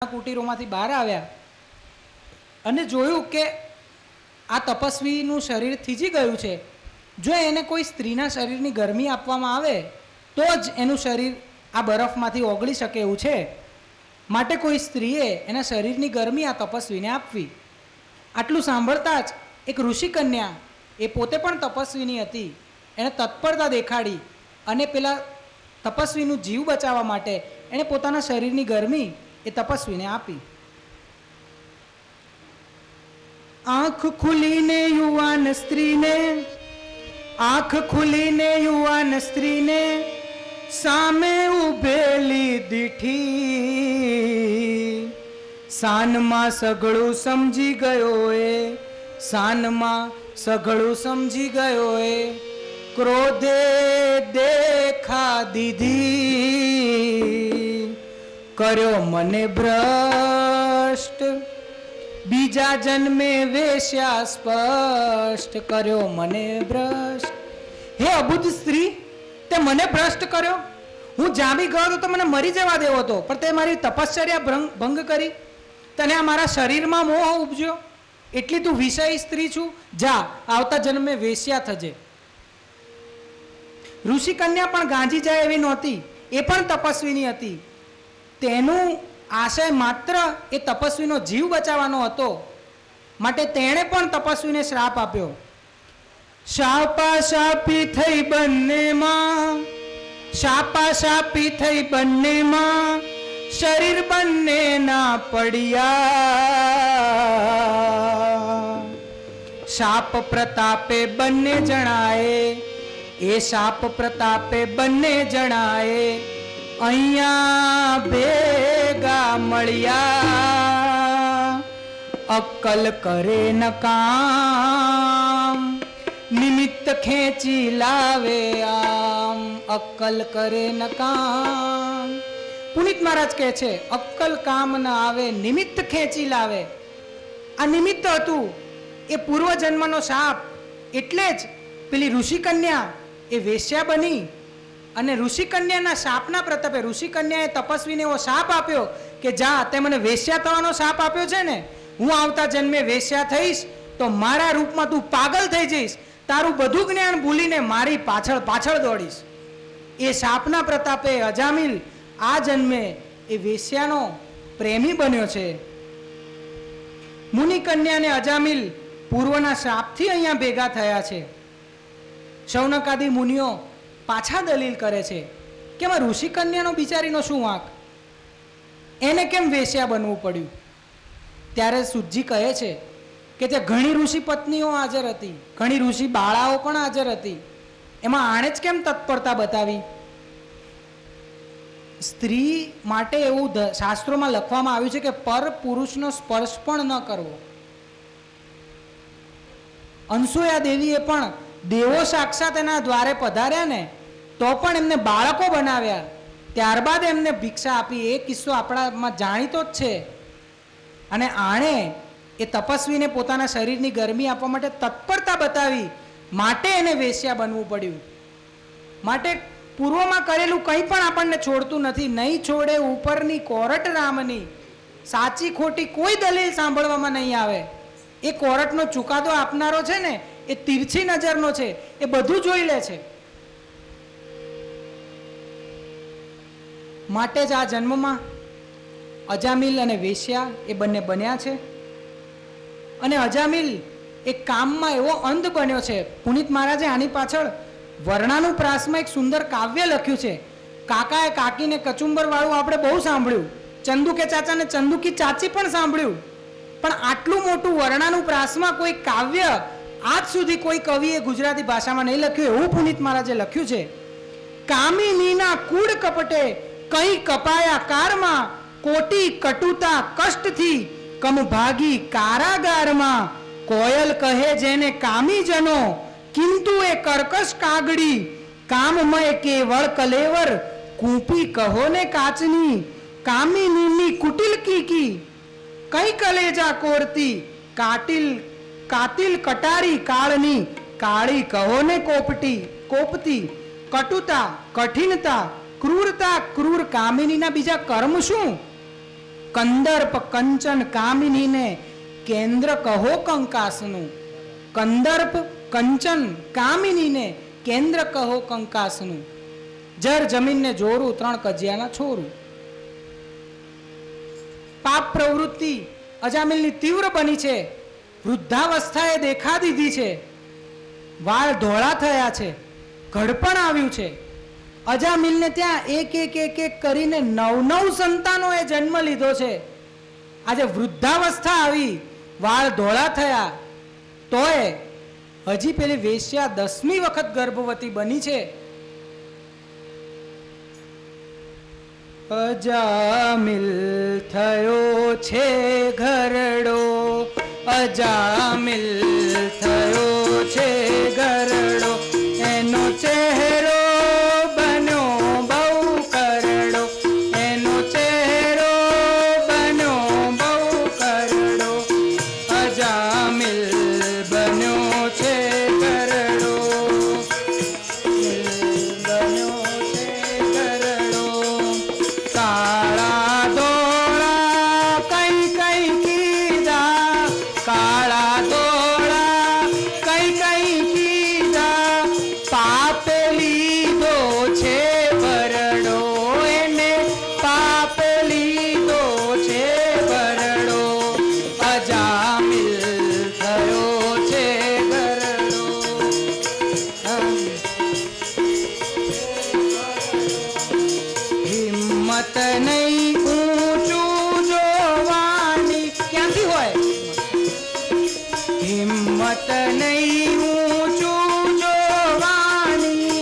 કુટીરોમાંથી બહાર આવ્યા અને જોયું કે આ તપસ્વીનું શરીર થીજી ગયું છે. જો એને કોઈ સ્ત્રીના શરીરની ગરમી આપવામાં આવે તો જ એનું શરીર આ બરફમાંથી ઓગળી શકે એવું છે. માટે કોઈ સ્ત્રીએ એના શરીરની ગરમી આ તપસ્વીને આપવી. આટલું સાંભળતા જ એક ઋષિકન્યા, એ પોતે પણ તપસ્વીની હતી, એણે તત્પરતા દેખાડી અને પેલા તપસ્વીનું જીવ બચાવવા માટે એણે પોતાના શરીરની ગરમી એ તપસ્વીને આપી. આંખ ખુલીને યુવાન સ્ત્રીને, આંખ ખુલીને યુવાન સ્ત્રીને સામે ઉભેલી દીઠી. સાનમાં સઘળું સમજી ગયો એ, સાનમાં સઘળું સમજી ગયો એ, ક્રોધે દેખા દીધી. કર્યો મને ભ્રષ્ટ, બીજા જન્મે વેશ્યા સ્પષ્ટ. કર્યો મને ભ્રષ્ટ. હે અબુદ્ધ સ્ત્રી, તે મને ભ્રષ્ટ કર્યો. હું જામી ગયો તો મને મરી જવા દેવો હતો, પણ તે મારી તપશ્ચર્યા ભંગ કરી. તને આ મારા શરીરમાં મોહ ઉપજ્યો, એટલી તું વિષય સ્ત્રી છું. જા, આવતા જન્મે વેશ્યા થજે. ઋષિ કન્યા પણ ગાંજી જાય એવી નહોતી, એ પણ તપસ્વીની હતી. તેનું આશય માત્ર એ તપસ્વીનો જીવ બચાવવાનો હતો, માટે તેણે પણ તપસ્વીને શ્રાપ આપ્યો. શાપાશાપી થઈ બંનેમાં, શાપાશાપી થઈ બંનેમાં, શરીર બંને ના પડ્યા. શાપ પ્રતાપે બંને જણાએ, એ શાપ પ્રતાપે બંને જણાએ અહીંયા ભેગા મળ્યા. અક્કલ કરે ન કામ, નિમિત્ત ખેંચી લાવે આમ. અક્કલ કરે ન કામ. પુનિત મહારાજ કહે છે, અક્કલ કામ ન આવે, નિમિત્ત ખેંચી લાવે. આ નિમિત્ત હતું એ પૂર્વજન્મનો શાપ. એટલે જ પેલી ઋષિકન્યા એ વેશ્યા બની અને ઋષિકન્યાના શાપના પ્રતાપે ઋષિકન્યાએ તપસ્વીને એવો શાપ આપ્યો કે જા, તે મને વેશ્યા થવાનો શાપ આપ્યો છે ને, હું આવતા જન્મે વેશ્યા થઈશ તો મારા રૂપમાં તું પાગલ થઈ જઈશ, તારું બધું જ્ઞાન ભૂલીને મારી પાછળ પાછળ દોડીશ. એ શાપના પ્રતાપે અજામિલ આ જન્મે એ વેશ્યાનો પ્રેમી બન્યો છે. મુનિકન્યા અને અજામિલ પૂર્વના શાપથી અહીંયા ભેગા થયા છે. શૌનકાદી મુનિઓ પાછા દલીલ કરે છે કે એમાં ઋષિકન્યાનો બિચારીનો શું વાંક, એને કેમ વેશ્યા બનવું પડ્યું. ત્યારે સુજી કહે છે કે તે ઘણી ઋષિ પત્નીઓ હાજર હતી, ઘણી ઋષિ બાળાઓ પણ હાજર હતી, એમાં આણે જ કેમ તત્પરતા બતાવી. સ્ત્રી માટે એવું શાસ્ત્રોમાં લખવામાં આવ્યું છે કે પર પુરુષનો સ્પર્શ પણ ન કરવો. અનસુયા દેવીએ પણ દેવો સાક્ષાત એના દ્વારે પધાર્યા ને તો પણ એમને બાળકો બનાવ્યા, ત્યારબાદ એમને ભિક્ષા આપી. એ કિસ્સો આપણામાં જાણીતો જ છે. અને આણે એ તપસ્વીને પોતાના શરીરની ગરમી આપવા માટે તત્પરતા બતાવી, માટે એને વેશ્યા બનવું પડ્યું. માટે પૂર્વમાં કરેલું કંઈ પણ આપણને છોડતું નથી. નહીં છોડે ઉપરની કોરટ રામની. સાચી ખોટી કોઈ દલીલ સાંભળવામાં નહીં આવે. એ કોરટનો ચુકાદો આપનારો છે ને એ તીરછી નજરનો છે, એ બધું જોઈ લે છે. માટે જ આ જન્મમાં અજામિલ અને વેશ્યા એ બંને બન્યા છે. અને અજામિલ એ કામમાં એવો અંધ બન્યો છે. પુનિત મહારાજે આની પાછળ વર્ણાનુપ્રાસમાં એક સુંદર કાવ્ય લખ્યું છે. કાકાએ કાકીને કચુંબર વાળું આપણે બહુ સાંભળ્યું, ચંદુ કે ચાચાને ચંદુ કી ચાચી પણ સાંભળ્યું, પણ આટલું મોટું વર્ણાનુપ્રાસમાં કોઈ કાવ્ય આજ સુધી કોઈ કવિએ ગુજરાતી ભાષામાં નહીં લખ્યું. એવું પુનિત મહારાજે લખ્યું છે. કામિનીના કૂડ કપટે કઈ કપાયા કારમાં, કોટી કટુતા કષ્ટથી કમ ભાગી કારાગારમાં. કોયલ કહે જેને કામી જનો, કિંતુ એ કર્કશ કાગડી. કામમય કેવળ કલેવર, કૂપી કહો ને કાચની. કામિનીની કુટિલ કીકી, કઈ કલેજા કોરતી. કાતિલ કટારી કાળની, કાળી કહો ને કોપતી. કટુતા, કઠિનતા, ક્રૂરતા, ક્રૂર કામિનીના બીજા કર્મ શું? કંદર્પ કંચન કામિનીને કેન્દ્ર કહો કંકાસનું. કંદર્પ કંચન કામિનીને કેન્દ્ર કહો કંકાસનું. જર જમીનને જોરું 3 કજિયાના છોરું. પાપ પ્રવૃત્તિ અજામિલની તીવ્ર બની છે. વૃદ્ધાવસ્થાએ દેખા દીધી છે. વાળ ધોળા થયા છે. ઘડપણ આવ્યું છે. અજામિલને ત્યાં એક એક એક એક કરીને 9 સંતાનોએ જન્મ લીધો છે. આજે વૃદ્ધાવસ્થા આવી, વાળ ધોળા થયા, તોય હજી પેલી વેશ્યા 10મી વખત ગર્ભવતી બની છે. અજામિલ થયો છે ઘરડો, અજામિલ થયો છે ઘરડો, એનો ચહેરો બન્યો બહુ કરડો, એનો ચહેરો બન્યો બહુ કરડો, અજામિલ બન્યો છે ઘરડો, બન્યો છે ઘરડો. કાળા ધોળા કઈ કઈ કીધા, કાળા ધોળા કઈ કઈ કીધા, પાપે લીધો છે ભરડો, એને પાપે લીધો છે ભરડો, અજામિલ થયો છે ઘરડો. હિંમત નહીં ઊંચું જોવાની, ક્યાંથી હોય? હિંમત નહીં ઊંચું જોવાની,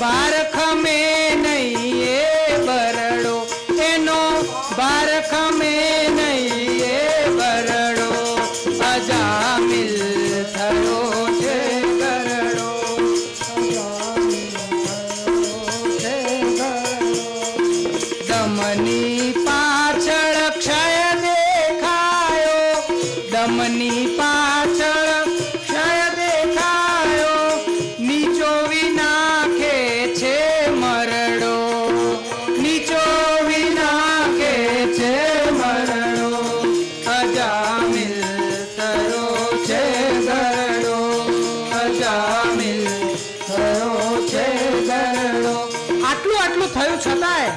બારખમે નહીં એ બરડો, એનો બારખમે નહીં એ બરડો, અજામિલ થયો છે ઘરડો, અજામિલ થયો છે ઘરડો. દમની પાછળ ક્ષય દેખાયો, દમની પાછળ ક્ષય દેખાયો, નીચો વિનાખે છે મરડો, નીચો વિનાખે છે મરડો, અજામિલ થયો છે ઘરડો, અજામિલ થયો છે ઘરડો. આટલું આટલું થયું છતાંય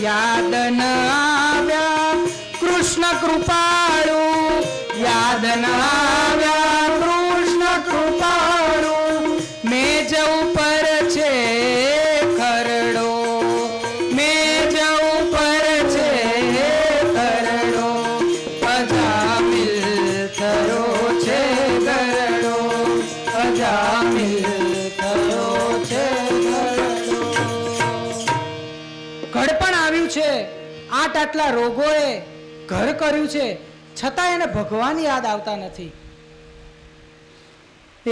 યાદ ન આવ્યા કૃષ્ણ કૃપાળુ, યાદ ન આવ્યા કૃષ્ણ કૃપાળુ, મેજ ઉપર છે ખરડો, મેજ ઉપર છે ખરડો, અજામિલ થયો છે ઘરડો, અજામિલ થયો છે ઘરડો. ઘડપણ આવ્યું છે, આટલા રોગોએ ઘર કર્યું છે, છતાં એને ભગવાન યાદ આવતા નથી.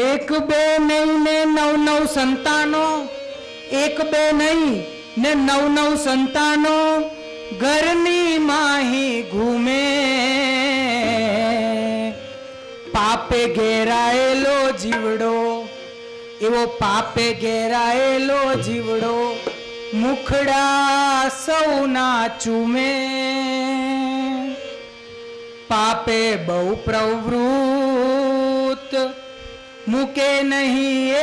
એક બે નહીં ને 9 સંતાનો, એક બે નહીં ને 9 સંતાનો, ઘરની માહી ઘૂમે, પાપે ઘેરાયેલો જીવડો, એવો પાપે ઘેરાયેલો જીવડો, મુખડા સૌના ચૂમે, પાપે બહુ પ્રવૃત્ત, મૂકે નહીં એ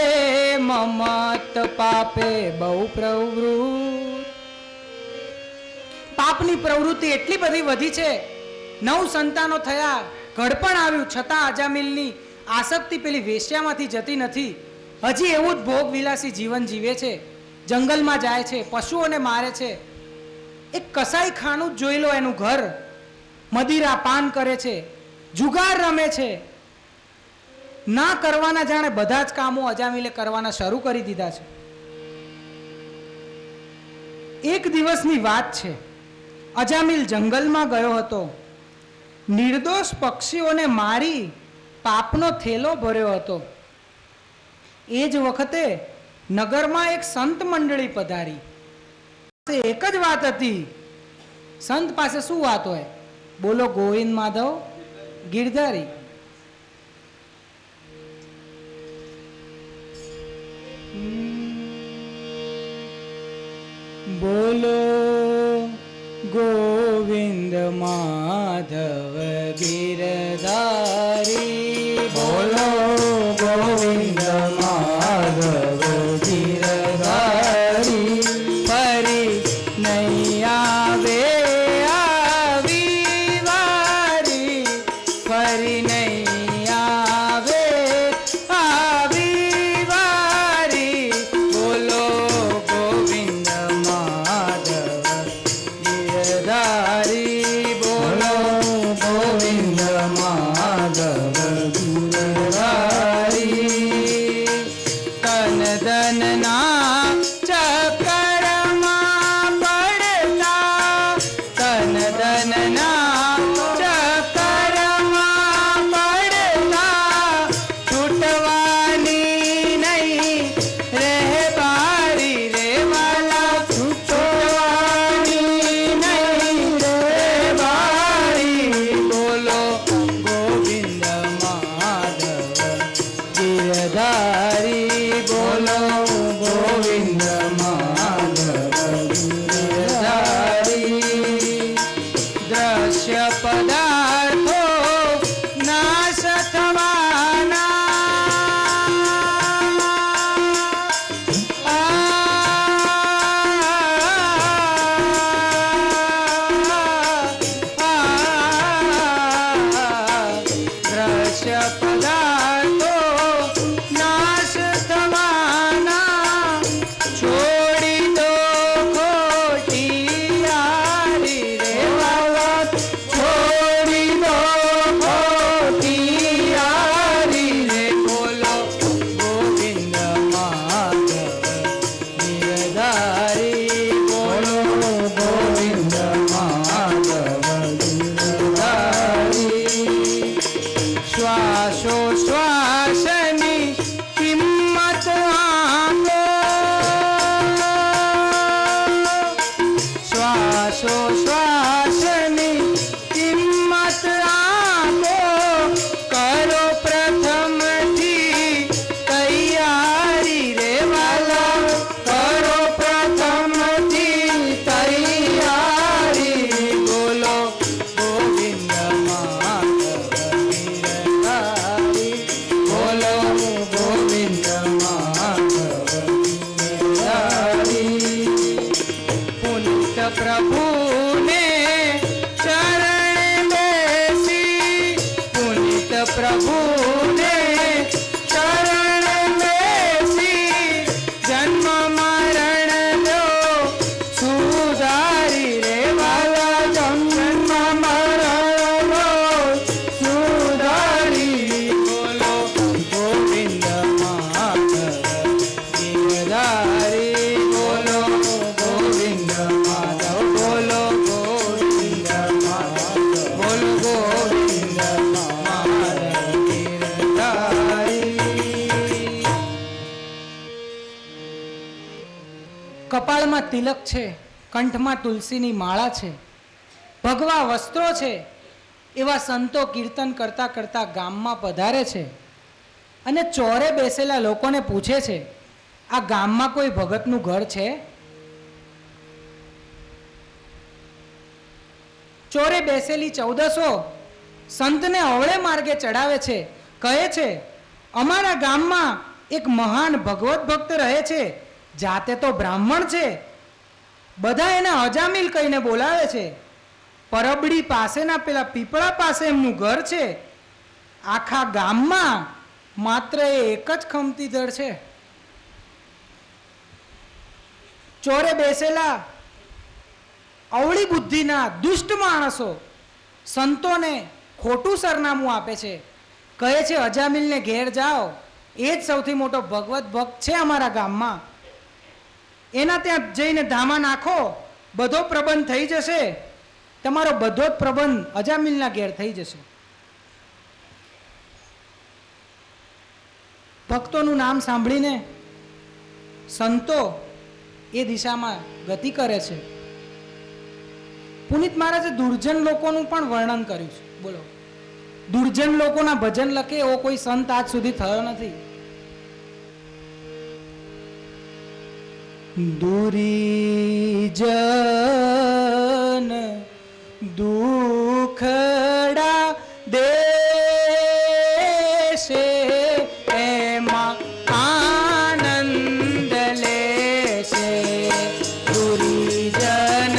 મમત, પાપે બહુ પ્રવૃત્ત. પાપની પ્રવૃત્તિ એટલી બધી વધી છે, 9 સંતાનો થયા, ઘડપણ આવ્યું, છતાં અજામિલની આસક્તિ પેલી વેશ્યામાંથી જતી નથી. હજી એવું જ ભોગ વિલાસી જીવન જીવે છે, જંગલમાં જાય છે, પશુઓને મારે છે. એક કસાઈ ખાનું જ જોઈ લો એનું ઘર, મદિરા પાન કરે છે, જુગાર રમે છે. ના કરવાના જાણે બધા જ કામો અજામિલે કરવાના શરૂ કરી દીધા છે. એક દિવસની વાત છે, અજામિલ જંગલમાં ગયો હતો. નિર્દોષ પક્ષીઓને મારી પાપનો થેલો ભર્યો હતો. એ જ વખતે નગરમાં એક સંત મંડળી પધારી. એક જ વાત હતી. સંત પાસે શું વાત હોય? બોલો ગોવિંદ માધવ ગિરધારી. બોલો ગોવિંદ ગોવિંદ માધવ ગિરધારી બોલો ગોવિંદ માધવ ગિરધારી ફરી નહીં આવે આવી વારી ફરી નહીં આવે આવી વારી બોલો ગોવિંદ માધવ ગિરધારી બોલો ગોવિંદ માધવ ગિરધારી તન ધનના ચક્કરમાં પડતા તન ધનના ચક્કરમાં પડતા છૂટવાની નહીં રે બારી રે વાલા છૂટવાની નહીં રે બારી બોલો ગોવિંદ માધવ ગિરધારી બોલો ગોવિંદ માધવ ગિરધારી દ્રશ્ય પદાર્થો નાશ થવાના દ્રશ્ય પદાર્થો નાશ થવાના છોડી દો ખોટી યારી રે વાલા છોડી દો ખોટી યારી રે બોલો ગોવિંદ માધવ ગિરધારી બોલો ગોવિંદ માધવ ગિરધારી શ્વાસો શ્વાસની કિંમત આંકો શ્વાસો શ્વાસની કિંમત આંકો કરો પ્રથમથી તૈયારી રે વાલા કરો પ્રથમથી તૈયારી બોલો ગોવિંદ માધવ ગિરધારી બોલો ગોવિંદ માધવ ગિરધારી પુનિત પ્રભુને ચરણ બેસી પુનિત પ્રભુને ચરણ બેસી જન્મ મરણ લો સુધારી રે વાલા જન્મ મરણ લો સુધારી બોલો ગોવિંદ માધવ ગિરધારી બોલો ગોવિંદ માધવ બોલો ગોવિંદ માધવ બોલો ગોવિંદ માધવ ગિરધારી કપાળમાં તિલક છે કંઠમાં તુલસીની માળા છે ભગવા વસ્ત્રો છે એવા સંતો કીર્તન કરતા કરતા ગામમાં પધારે છે અને ચોરે બેસેલા લોકોને પૂછે છે આ ગામમાં કોઈ ભગતનું ઘર છે ચોરે બેસેલી 1400 સંતને અવળે માર્ગે ચડાવે છે કહે છે અમારા ગામમાં એક મહાન ભગવત ભક્ત રહે છે જાતે તો બ્રાહ્મણ છે બધા એને અજામિલ કહીને બોલાવે છે પરબડી પાસેના પેલા પીપળા પાસે એમનું ઘર છે આખા ગામમાં માત્ર એ એક જ ખમતી ધડ છે ચોરે બેસેલા અવળી બુદ્ધિના દુષ્ટ માણસો સંતોને ખોટું સરનામું આપે છે કહે છે અજામિલને ઘેર જાઓ એ જ સૌથી મોટો ભગવત ભક્ત છે અમારા ગામમાં એના ત્યાં જઈને ધામા નાખો બધો પ્રબંધ થઈ જશે તમારો બધો જ પ્રબંધ અજામિલના ઘેર થઈ જશે ભક્તોનું નામ સાંભળીને સંતો એ દિશામાં ગતિ કરે છે પુનિત મહારાજે દુર્જન લોકોનું પણ વર્ણન કર્યું છે બોલો દુર્જન લોકોના ભજન લખે એવો કોઈ સંત આજ સુધી થયો નથી દુરીજન દુખડા દેશે એમાં આનંદ લેશે દુરીજન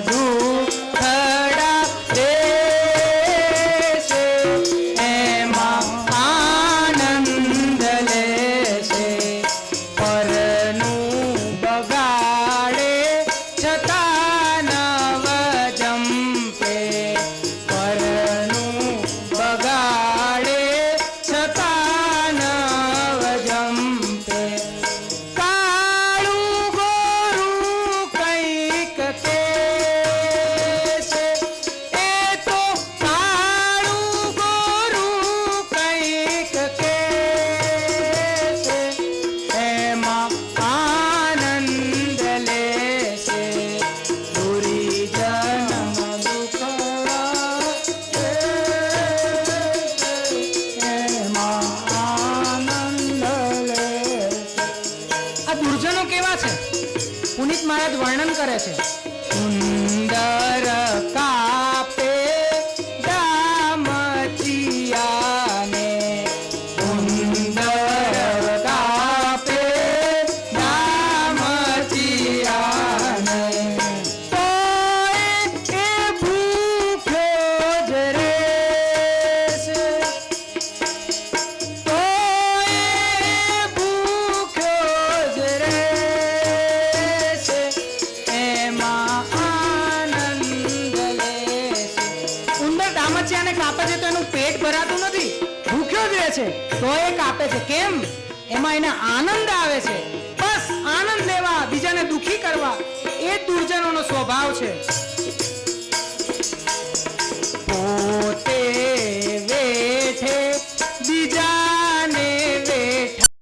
દુખડા દેશે એમાં આનંદ લેશે પરનું બગાડે છતાં નવ જંપે પરનું બગાડે છતાં નવ જંપે કાળું ગોરું કંઈક કહેશે એ તો કાળું ગોરું કંઈક કહેશે એમાં આનંદ લેશે દુરીજન આ દુર્જનો કેવા છે પુનિત મહારાજ વર્ણન કરે છે સુંદર કાપે દામચિયાને સુંદર કાપે દામચિયાને તોય એ ભૂખ્યો જ રહેશે તોય ભૂખ્યો જ રહેશે એમાં આનંદ લેશે ઉંદર દામચિયાને કાપે છે તો એનું પેટ ભરાતું નથી ભૂખ્યો જ રહે છે તો એ કાપે છે કેમ એમાં એને આનંદ આવે છે બસ આનંદ લેવા બીજાને દુખી કરવા એ જ દુર્જનોનો સ્વભાવ છે